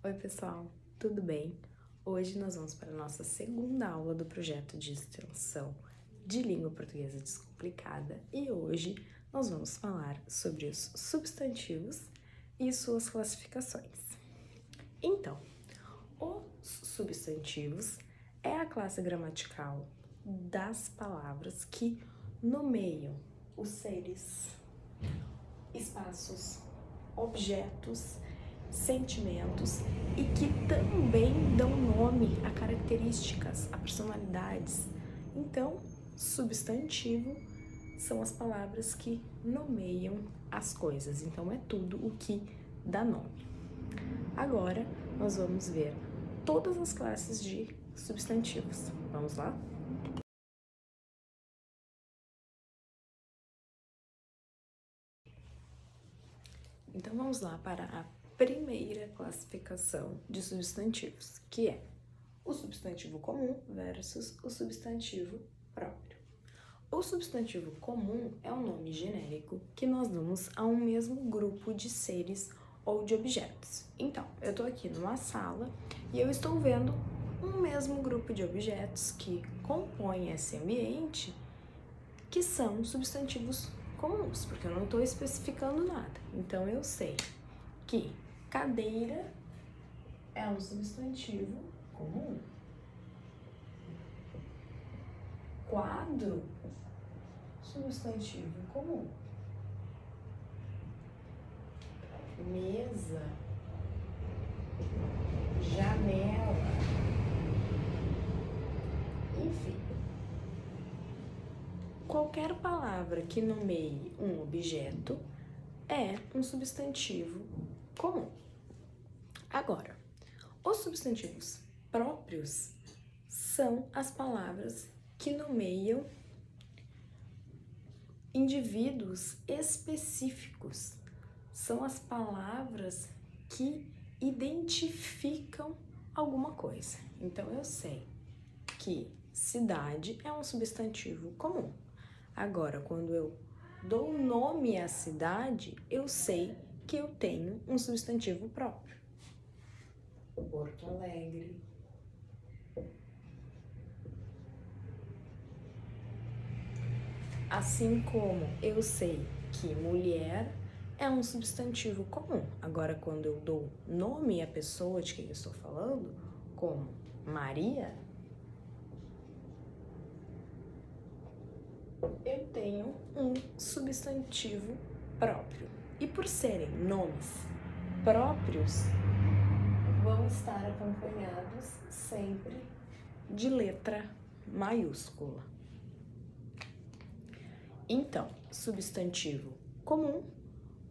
Oi, pessoal, tudo bem? Hoje nós vamos para a nossa segunda aula do projeto de extensão de língua portuguesa descomplicada e hoje nós vamos falar sobre os substantivos e suas classificações. Então, os substantivos é a classe gramatical das palavras que nomeiam os seres, espaços, objetos, sentimentos e que também dão nome a características, a personalidades. Então, substantivo são as palavras que nomeiam as coisas. Então, é tudo o que dá nome. Agora, nós vamos ver todas as classes de substantivos. Vamos lá? Então, vamos lá para a primeira classificação de substantivos, que é o substantivo comum versus o substantivo próprio. O substantivo comum é um nome genérico que nós damos a um mesmo grupo de seres ou de objetos. Então, eu estou aqui numa sala e eu estou vendo um mesmo grupo de objetos que compõem esse ambiente, que são substantivos comuns, porque eu não estou especificando nada. Então, eu sei que cadeira é um substantivo comum. Quadro, substantivo comum. Mesa, janela, enfim. Qualquer palavra que nomeie um objeto é um substantivo comum. Agora, os substantivos próprios são as palavras que nomeiam indivíduos específicos. São as palavras que identificam alguma coisa. Então, eu sei que cidade é um substantivo comum. Agora, quando eu dou nome à cidade, eu sei que eu tenho um substantivo próprio. Porto Alegre. Assim como eu sei que mulher é um substantivo comum. Agora, quando eu dou nome à pessoa de quem eu estou falando, como Maria, eu tenho um substantivo próprio. E por serem nomes próprios, vão estar acompanhados sempre de letra maiúscula. Então, substantivo comum,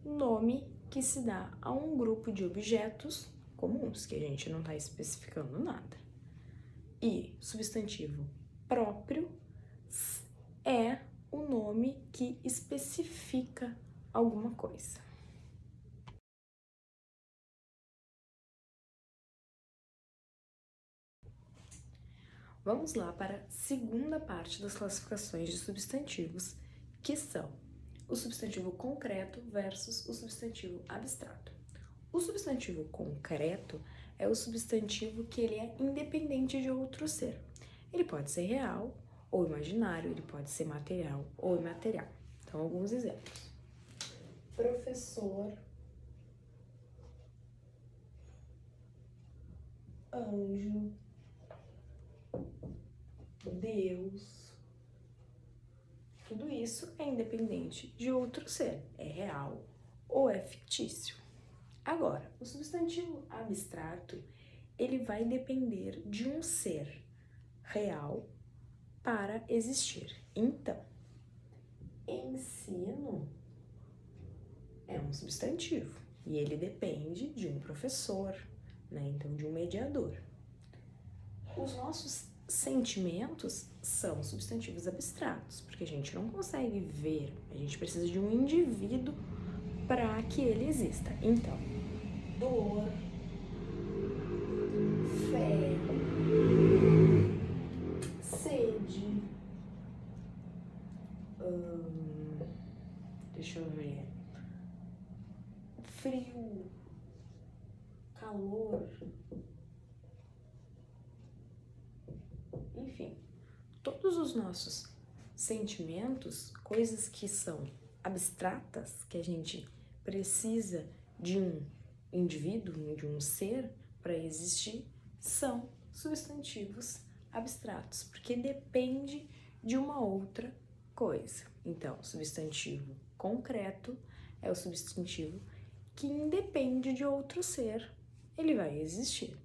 nome que se dá a um grupo de objetos comuns, que a gente não está especificando nada. E substantivo próprio é o nome que especifica alguma coisa. Vamos lá para a segunda parte das classificações de substantivos, que são o substantivo concreto versus o substantivo abstrato. O substantivo concreto é o substantivo que ele é independente de outro ser. Ele pode ser real ou imaginário, ele pode ser material ou imaterial. Então, alguns exemplos. Professor, anjo, Deus. Tudo isso é independente de outro ser, é real ou é fictício. Agora, o substantivo abstrato, ele vai depender de um ser real para existir. Então, ensino é um substantivo e ele depende de um professor, né? Então, de um mediador. Os nossos sentimentos são substantivos abstratos, porque a gente não consegue ver, a gente precisa de um indivíduo para que ele exista. Então, dor, fé, sede, deixa eu ver, frio, calor, enfim, todos os nossos sentimentos, coisas que são abstratas, que a gente precisa de um indivíduo, de um ser para existir, são substantivos abstratos, porque depende de uma outra coisa. Então, substantivo concreto é o substantivo que independe de outro ser, ele vai existir.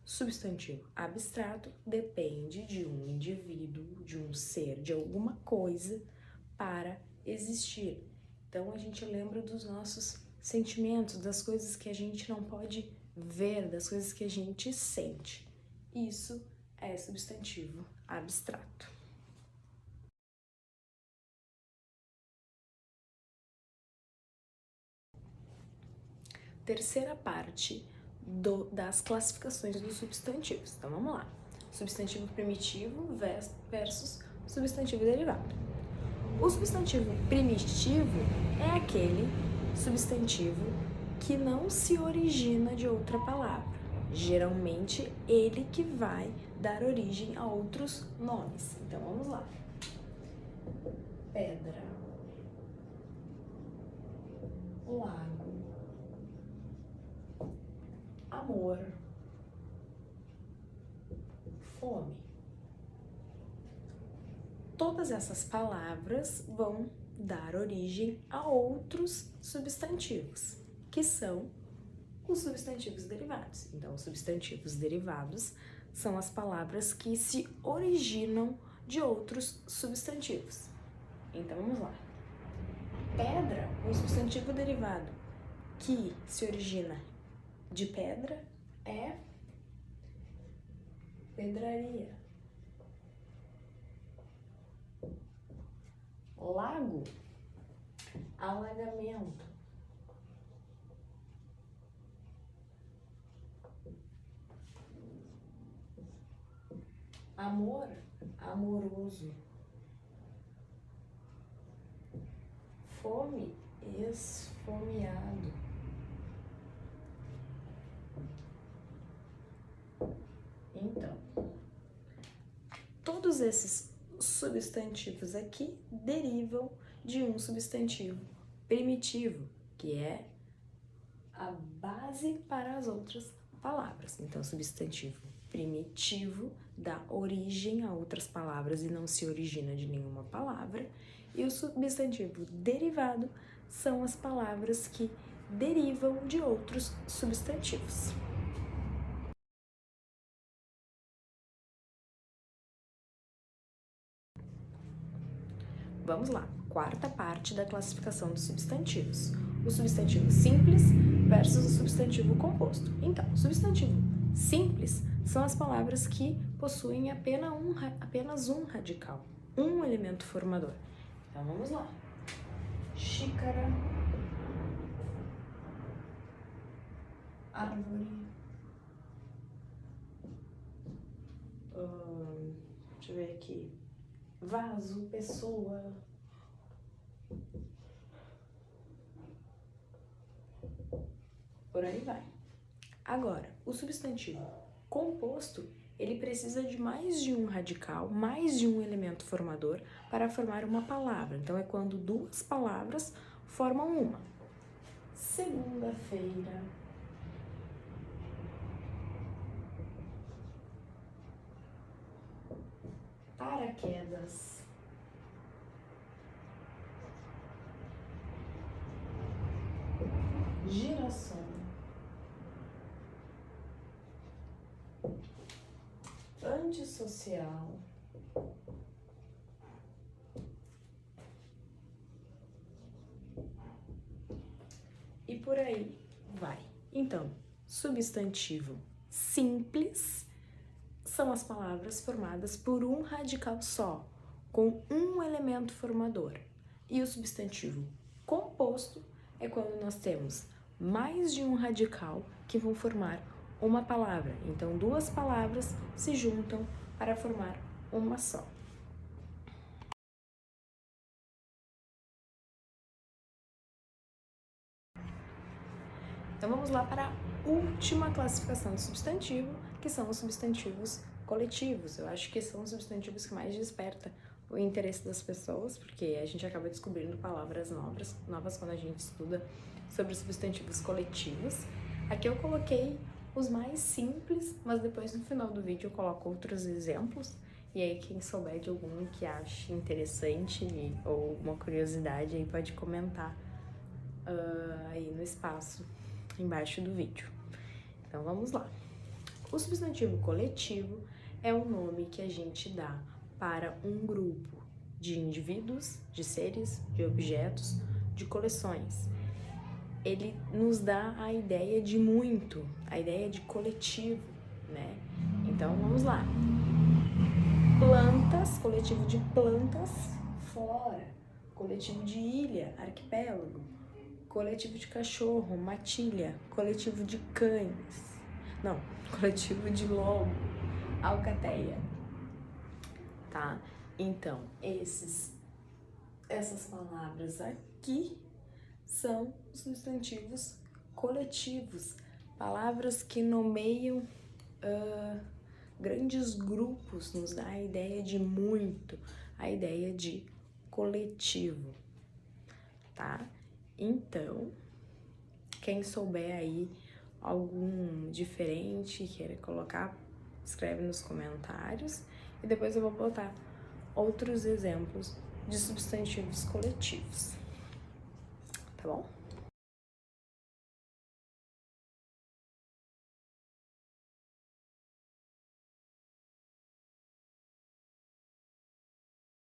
Substantivo abstrato depende de um indivíduo, de um ser, de alguma coisa para existir. Então a gente lembra dos nossos sentimentos, das coisas que a gente não pode ver, das coisas que a gente sente. Isso é substantivo abstrato. Terceira parte das classificações dos substantivos. Então vamos lá. Substantivo primitivo versus substantivo derivado. O substantivo primitivo é aquele substantivo que não se origina de outra palavra. Geralmente, ele que vai dar origem a outros nomes. Então, vamos lá. Pedra, lago, amor, fome. Todas essas palavras vão dar origem a outros substantivos, que são os substantivos derivados. Então, os substantivos derivados são as palavras que se originam de outros substantivos. Então, vamos lá. Pedra, um substantivo derivado que se origina de pedra é pedraria. Lago, alagamento. Amor, amoroso. Fome, esfomeado. Então, todos esses substantivos aqui derivam de um substantivo primitivo, que é a base para as outras palavras. Então, substantivo primitivo dá origem a outras palavras e não se origina de nenhuma palavra. E o substantivo derivado são as palavras que derivam de outros substantivos. Vamos lá, quarta parte da classificação dos substantivos. O substantivo simples versus o substantivo composto. Então, o substantivo simples são as palavras que possuem apenas um radical, um elemento formador. Então, vamos lá. Xícara, árvore, deixa eu ver aqui, vaso, pessoa. Por aí vai. Agora, o substantivo composto, ele precisa de mais de um radical, mais de um elemento formador para formar uma palavra. Então, é quando duas palavras formam uma. Segunda-feira. Paraquedas. Girassol. Antissocial. E por aí vai. Então, substantivo simples são as palavras formadas por um radical só, com um elemento formador. E o substantivo composto é quando nós temos mais de um radical que vão formar uma palavra. Então, duas palavras se juntam para formar uma só. Então, vamos lá para a última classificação de substantivo, que são os substantivos coletivos. Eu acho que são os substantivos que mais despertam o interesse das pessoas, porque a gente acaba descobrindo palavras novas quando a gente estuda sobre substantivos coletivos. Aqui eu coloquei os mais simples, mas depois no final do vídeo eu coloco outros exemplos. E aí quem souber de algum que ache interessante ou uma curiosidade aí pode comentar aí no espaço embaixo do vídeo. Então vamos lá. O substantivo coletivo é o nome que a gente dá para um grupo de indivíduos, de seres, de objetos, de coleções. Ele nos dá a ideia de muito, a ideia de coletivo, né? Então vamos lá. Plantas, coletivo de plantas, flora, coletivo de ilha, arquipélago, coletivo de cachorro, matilha, coletivo de cães, não, coletivo de lobo, alcateia, tá? Então, essas palavras aqui são substantivos coletivos, palavras que nomeiam grandes grupos, nos dá a ideia de muito, a ideia de coletivo, tá? Então, quem souber aí algum diferente, queira colocar, escreve nos comentários e depois eu vou botar outros exemplos de substantivos coletivos, tá bom?